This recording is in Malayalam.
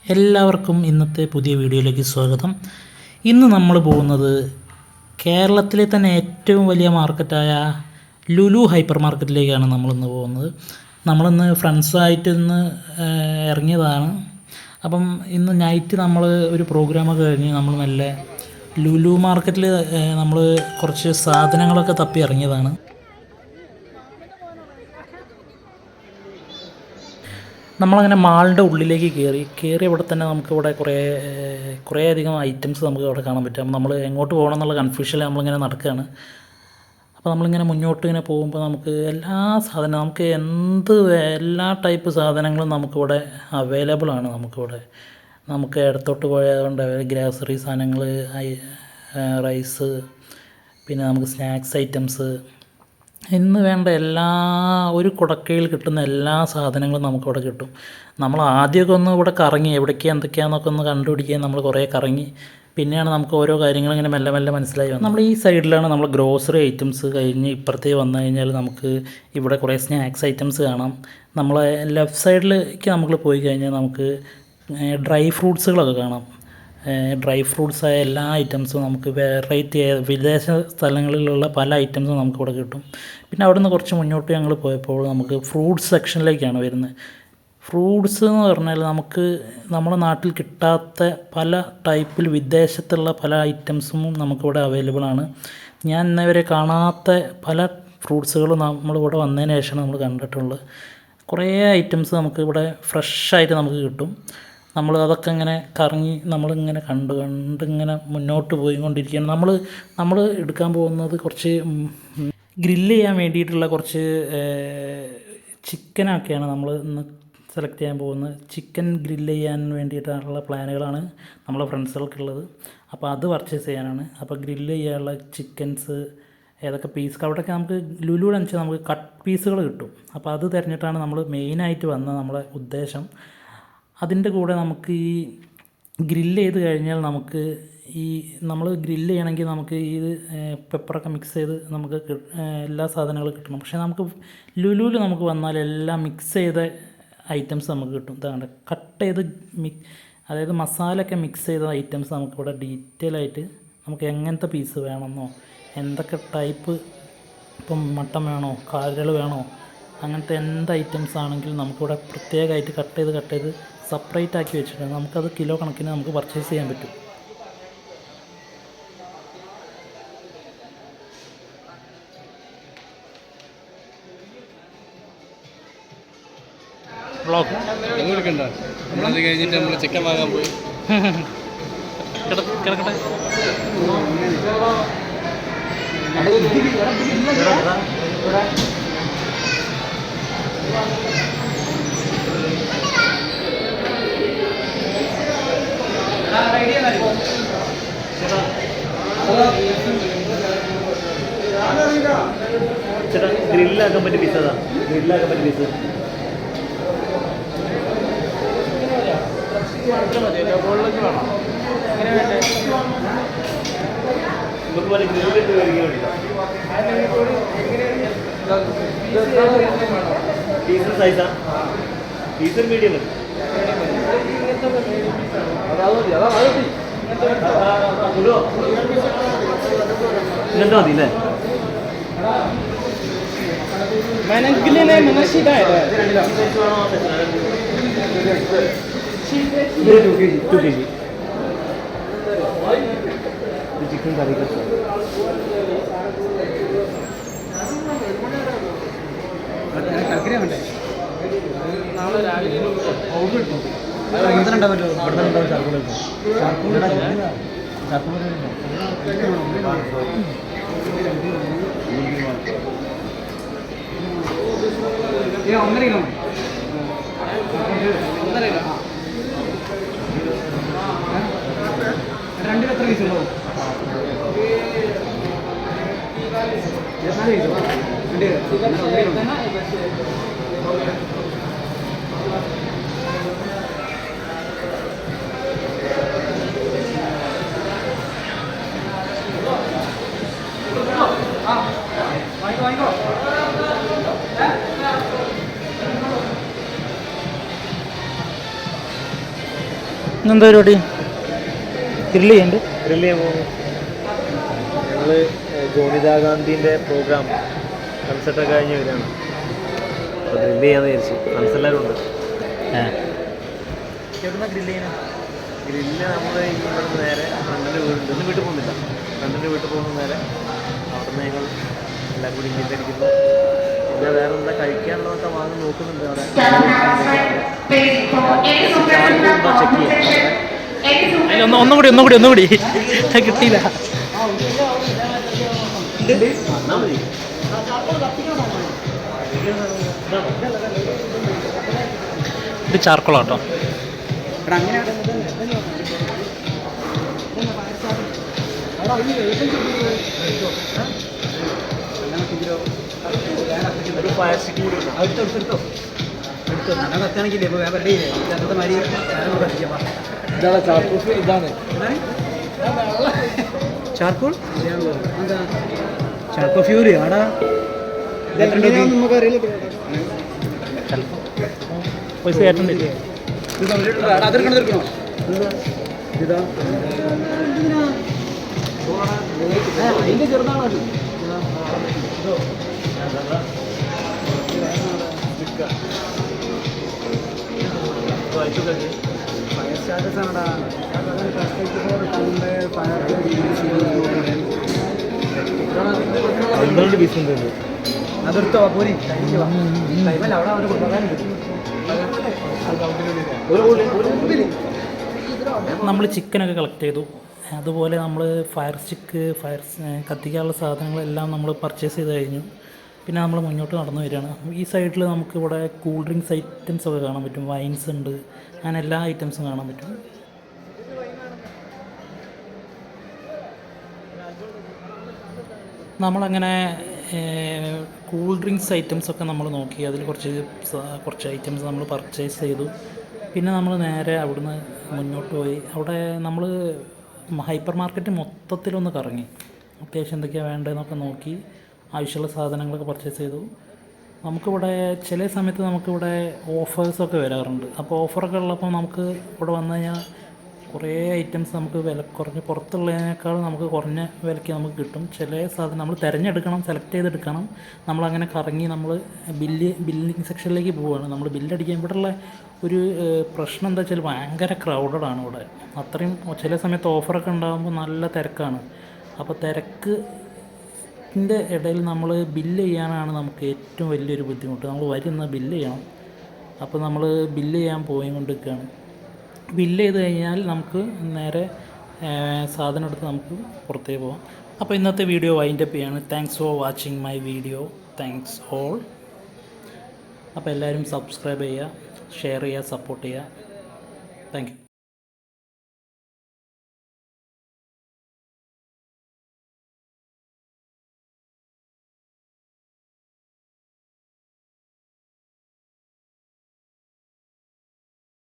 എല്ലാവർക്കും ഇന്നത്തെ പുതിയ വീഡിയോയിലേക്ക് സ്വാഗതം. ഇന്ന് നമ്മൾ പോകുന്നത് കേരളത്തിലെ തന്നെ ഏറ്റവും വലിയ മാർക്കറ്റായ ലുലു ഹൈപ്പർ മാർക്കറ്റിലേക്കാണ് നമ്മളിന്ന് പോകുന്നത്. നമ്മളിന്ന് ഫ്രണ്ട്സായിട്ട് ഇന്ന് ഇറങ്ങിയതാണ്. അപ്പം ഇന്ന് നൈറ്റ് നമ്മൾ ഒരു പ്രോഗ്രാമൊക്കെ കഴിഞ്ഞ് നമ്മൾ മെല്ലെ ലുലു മാർക്കറ്റിൽ നമ്മൾ കുറച്ച് സാധനങ്ങളൊക്കെ തപ്പി ഇറങ്ങിയതാണ്. നമ്മളങ്ങനെ മാളിൻ്റെ ഉള്ളിലേക്ക് കയറി ഇവിടെ തന്നെ നമുക്കിവിടെ കുറേ അധികം ഐറ്റംസ് നമുക്ക് ഇവിടെ കാണാൻ പറ്റും. അപ്പം നമ്മൾ എങ്ങോട്ട് പോകണം എന്നുള്ള കൺഫ്യൂഷനിൽ നമ്മളിങ്ങനെ നടക്കുകയാണ്. അപ്പോൾ നമ്മളിങ്ങനെ മുന്നോട്ട് ഇങ്ങനെ പോകുമ്പോൾ നമുക്ക് നമുക്ക് എല്ലാ ടൈപ്പ് സാധനങ്ങളും നമുക്കിവിടെ അവൈലബിൾ ആണ്. നമുക്ക് ഇടത്തോട്ട് പോയതുകൊണ്ട് ഗ്രോസറി സാധനങ്ങൾ, റൈസ്, പിന്നെ നമുക്ക് സ്നാക്സ് ഐറ്റംസ്, ഇന്ന് വേണ്ട ഒരു കുടക്കയിൽ കിട്ടുന്ന എല്ലാ സാധനങ്ങളും നമുക്കിവിടെ കിട്ടും. നമ്മൾ ആദ്യമൊക്കെ ഒന്ന് ഇവിടെ കറങ്ങി എന്തൊക്കെയാണെന്നൊക്കെ ഒന്ന് കണ്ടുപിടിക്കാൻ നമ്മൾ കുറേ കറങ്ങി. പിന്നെയാണ് നമുക്ക് ഓരോ കാര്യങ്ങളും ഇങ്ങനെ മെല്ലെ മെല്ലെ മനസ്സിലായി വന്നത്. നമ്മൾ ഈ സൈഡിലാണ് നമ്മൾ ഗ്രോസറി ഐറ്റംസ് കഴിഞ്ഞ് ഇപ്പുറത്തേക്ക് വന്നു കഴിഞ്ഞാൽ നമുക്ക് ഇവിടെ കുറേ സ്നാക്സ് ഐറ്റംസ് കാണാം. നമ്മളെ ലെഫ്റ്റ് സൈഡിലേക്ക് നമ്മൾ പോയി കഴിഞ്ഞാൽ നമുക്ക് ഡ്രൈ ഫ്രൂട്ട്സുകളൊക്കെ കാണാം. ഡ്രൈ ഫ്രൂട്ട്സായ എല്ലാ ഐറ്റംസും നമുക്ക് വെറൈറ്റി വിദേശ സ്ഥലങ്ങളിലുള്ള പല ഐറ്റംസും നമുക്കിവിടെ കിട്ടും. പിന്നെ അവിടെ നിന്ന് കുറച്ച് മുന്നോട്ട് ഞങ്ങൾ പോയപ്പോൾ നമുക്ക് ഫ്രൂട്ട്സ് സെക്ഷനിലേക്കാണ് വരുന്നത്. ഫ്രൂട്ട്സ് എന്ന് പറഞ്ഞാൽ നമുക്ക് നമ്മുടെ നാട്ടിൽ കിട്ടാത്ത പല ടൈപ്പിൽ വിദേശത്തുള്ള പല ഐറ്റംസും നമുക്കിവിടെ അവൈലബിൾ ആണ്. ഞാൻ ഇന്നേവരെ കാണാത്ത പല ഫ്രൂട്ട്സുകളും നമ്മളിവിടെ വന്നതിന് ശേഷമാണ് നമ്മൾ കണ്ടിട്ടുള്ളത്. കുറേ ഐറ്റംസ് നമുക്കിവിടെ ഫ്രഷായിട്ട് നമുക്ക് കിട്ടും. നമ്മൾ അതൊക്കെ ഇങ്ങനെ കറങ്ങി നമ്മളിങ്ങനെ കണ്ടിങ്ങനെ മുന്നോട്ട് പോയിക്കൊണ്ടിരിക്കുകയാണ്. നമ്മൾ എടുക്കാൻ പോകുന്നത് കുറച്ച് ഗ്രില്ല് ചെയ്യാൻ വേണ്ടിയിട്ടുള്ള കുറച്ച് ചിക്കനൊക്കെയാണ് നമ്മൾ ഇന്ന് സെലക്ട് ചെയ്യാൻ പോകുന്നത്. ചിക്കൻ ഗ്രില്ല് ചെയ്യാൻ വേണ്ടിയിട്ടുള്ള പ്ലാനുകളാണ് നമ്മളെ ഫ്രണ്ട്സുകൾക്കുള്ളത്. അപ്പോൾ അത് പർച്ചേസ് ചെയ്യാനാണ്. അപ്പോൾ ഗ്രില്ല് ചെയ്യാനുള്ള ചിക്കൻസ് ഏതൊക്കെ പീസ് അവിടെയൊക്കെ നമുക്ക് ലുലുവിൽ വെച്ചാൽ നമുക്ക് കട്ട് പീസുകൾ കിട്ടും. അപ്പോൾ അത് തിരഞ്ഞിട്ടാണ് നമ്മൾ മെയിനായിട്ട് വന്ന നമ്മളെ ഉദ്ദേശം. അതിൻ്റെ കൂടെ നമുക്ക് ഈ ഗ്രില്ല് ചെയ്ത് കഴിഞ്ഞാൽ നമ്മൾ ഗ്രില്ല് ചെയ്യണമെങ്കിൽ നമുക്ക് പെപ്പറൊക്കെ മിക്സ് ചെയ്ത് നമുക്ക് എല്ലാ സാധനങ്ങളും കിട്ടണം. പക്ഷേ നമുക്ക് ലുലുവിൽ നമുക്ക് വന്നാൽ എല്ലാം മിക്സ് ചെയ്ത ഐറ്റംസ് നമുക്ക് കിട്ടും. ഇതാണ് കട്ട് ചെയ്ത് അതായത് മസാലയൊക്കെ മിക്സ് ചെയ്ത ഐറ്റംസ് നമുക്കിവിടെ ഡീറ്റെയിൽ ആയിട്ട് നമുക്ക് എങ്ങനത്തെ പീസ് വേണമെന്നോ എന്തൊക്കെ ടൈപ്പ്, ഇപ്പം മട്ടൻ വേണോ കാലുകൾ വേണോ അങ്ങനത്തെ എന്ത് ഐറ്റംസ് ആണെങ്കിലും നമുക്കിവിടെ പ്രത്യേകമായിട്ട് കട്ട് ചെയ്ത് സെപ്പറേറ്റ് ആക്കി വെച്ചിട്ടുണ്ട്. നമുക്കത് കിലോ കണക്കിന് നമുക്ക് പർച്ചേസ് ചെയ്യാൻ പറ്റും. നമ്മളത് കഴിഞ്ഞിട്ട് നമ്മൾ ചിക്കൻ വാങ്ങാൻ പോയി കിടക്കട്ടെ. ചേട്ടാ ഗ്രില്ലാക്കാൻ പറ്റിയ പീസ് അതാ, ഗ്രില്ലാക്കാൻ പറ്റിയ പീസ് നമുക്ക് പോലെ ഗ്രില്ലിട്ട് കഴിക്കാൻ പീസ് സൈസാ, പീസ് മീഡിയം മതി. ഇങ്ങനത്തെ മതി അല്ലേ? ചിക്കൻ കറി വേണ്ടേ? നാളെ രാവിലെ ഉണ്ടാവല്ലോ. ഇവിടെ ഉണ്ടാവും ചാർക്കൂൾ ഒന്നര കിലോ 2 എത്ര പീസ് ഉണ്ടാവും? 24 പീസോ? വാങ്ങിക്കോ. ഇന്നെന്താ പരിപാടി? ഗ്രില്ല് ചെയ്യണ്ട്. ഗ്രില്ല് ചെയ്യാൻ പോകുന്നു. ഞങ്ങൾ ജോണിത ഗാന്ധിൻ്റെ പ്രോഗ്രാം കൺസെർട്ടൊക്കെ കഴിഞ്ഞ് വരികയാണ്. അപ്പോൾ ഗ്രില്ല് ചെയ്യാമെന്ന് വിചാരിച്ചു. ഫ്രണ്ട്സ് എല്ലാവരും ഉണ്ട്. ഗ്രില്ല് നമ്മൾ ഇവിടുന്ന് നേരെ ഫ്രണ്ടിൻ്റെ വീടുണ്ട്. ഇന്ന് വീട്ടിൽ പോകുന്നില്ല. ഫ്രണ്ടിൻ്റെ വീട്ടിൽ പോകുന്ന നേരെ അവിടെ നിന്ന് ഞങ്ങൾ എല്ലാം കൂടി ഗ്രില്ലടിക്കുന്നു. പിന്നെ വേറെ എന്താ കഴിക്കാനുള്ളതൊക്കെ വാങ്ങി നോക്കുന്നുണ്ട്. അവിടെ ചെക്ക് ചെയ്യാം. ഒന്നുകൂടി കിട്ടിയില്ല. ഇത് ചാർക്കോളാട്ടോ. ഒരു ഫയർ സ്റ്റിക്ക് കൂടി എടുത്തോ. ഇതാണ് ചാർക്കോൾ. ഇതാണ് ചാർക്കോൾ ചാർക്കോൾ ഫ്യൂരി ആടാ. നമുക്കറിയില്ല. പൈസ കയറ്റണ്ടില്ലേ? അതെടുക്കണോ? ഇതാ അതിൻ്റെ ചെറുതാണോ? Fire status ആണടാ. അതെടുത്തോ പോരി. ടൈമല്ല അവിടെ അവന് കൊടുക്കാനുണ്ട്. നമ്മൾ ചിക്കനൊക്കെ കളക്ട് ചെയ്തു. അതുപോലെ നമ്മൾ ഫയർ സ്റ്റിക്ക്, കത്തിക്കാനുള്ള സാധനങ്ങളെല്ലാം നമ്മൾ പർച്ചേസ് ചെയ്ത് കഴിഞ്ഞു. പിന്നെ നമ്മൾ മുന്നോട്ട് നടന്നു വരികയാണ്. ഈ സൈഡിൽ നമുക്കിവിടെ കൂൾ ഡ്രിങ്ക്സ് ഐറ്റംസൊക്കെ കാണാൻ പറ്റും. വൈൻസ് ഉണ്ട്, അങ്ങനെ എല്ലാ ഐറ്റംസും കാണാൻ പറ്റും. നമ്മളങ്ങനെ കൂൾ ഡ്രിങ്ക്സ് ഐറ്റംസൊക്കെ നമ്മൾ നോക്കി. അതിൽ കുറച്ച് ഐറ്റംസ് നമ്മൾ പർച്ചേസ് ചെയ്തു. പിന്നെ നമ്മൾ നേരെ അവിടുന്ന് മുന്നോട്ട് പോയി. അവിടെ നമ്മൾ ഹൈപ്പർ മാർക്കറ്റ് മൊത്തത്തിലൊന്ന് കറങ്ങി. അത്യാവശ്യം എന്തൊക്കെയാണ് വേണ്ടതെന്നൊക്കെ നോക്കി ആവശ്യമുള്ള സാധനങ്ങളൊക്കെ പർച്ചേസ് ചെയ്തു. നമുക്കിവിടെ ചില സമയത്ത് നമുക്കിവിടെ ഓഫേഴ്സൊക്കെ വരാറുണ്ട്. അപ്പോൾ ഓഫറൊക്കെ ഉള്ളപ്പോൾ നമുക്ക് ഇവിടെ വന്നു കഴിഞ്ഞാൽ കുറേ ഐറ്റംസ് നമുക്ക് വില കുറഞ്ഞ് പുറത്തുള്ളതിനേക്കാൾ നമുക്ക് കുറഞ്ഞ വിലയ്ക്ക് കിട്ടും. ചില സാധനം നമ്മൾ തിരഞ്ഞെടുക്കണം, സെലക്ട് ചെയ്തെടുക്കണം. നമ്മളങ്ങനെ കറങ്ങി നമ്മൾ ബില്ലിങ് സെക്ഷനിലേക്ക് പോവുകയാണ്. നമ്മൾ ബില്ലടിക്കാൻ ഇവിടെയുള്ള ഒരു പ്രശ്നം എന്താ വെച്ചാൽ ഭയങ്കര ക്രൗഡഡാണ് ഇവിടെ. അത്രയും ചില സമയത്ത് ഓഫറൊക്കെ ഉണ്ടാകുമ്പോൾ നല്ല തിരക്കാണ്. അപ്പോൾ തിരക്കിൻ്റെ ഇടയിൽ നമ്മൾ ബില്ല് ചെയ്യാനാണ് നമുക്ക് ഏറ്റവും വലിയൊരു ബുദ്ധിമുട്ട്. നമ്മൾ വരുന്ന ബില്ല് ചെയ്യണം. അപ്പോൾ നമ്മൾ ബില്ല് ചെയ്യാൻ പോയിക്കൊണ്ടിരിക്കുകയാണ്. ബില്ല് ചെയ്ത് കഴിഞ്ഞാൽ നമുക്ക് നേരെ സാധനം എടുത്ത് നമുക്ക് പുറത്തേക്ക് പോകാം. അപ്പോൾ ഇന്നത്തെ വീഡിയോ വൈൻഡപ്പ് ചെയ്യാണ്. Thanks for watching my video. Thanks all. അപ്പോൾ എല്ലാവരും സബ്സ്ക്രൈബ് ചെയ്യുക, ഷെയർ ചെയ്യുക, സപ്പോർട്ട് ചെയ്യുക. Thank you.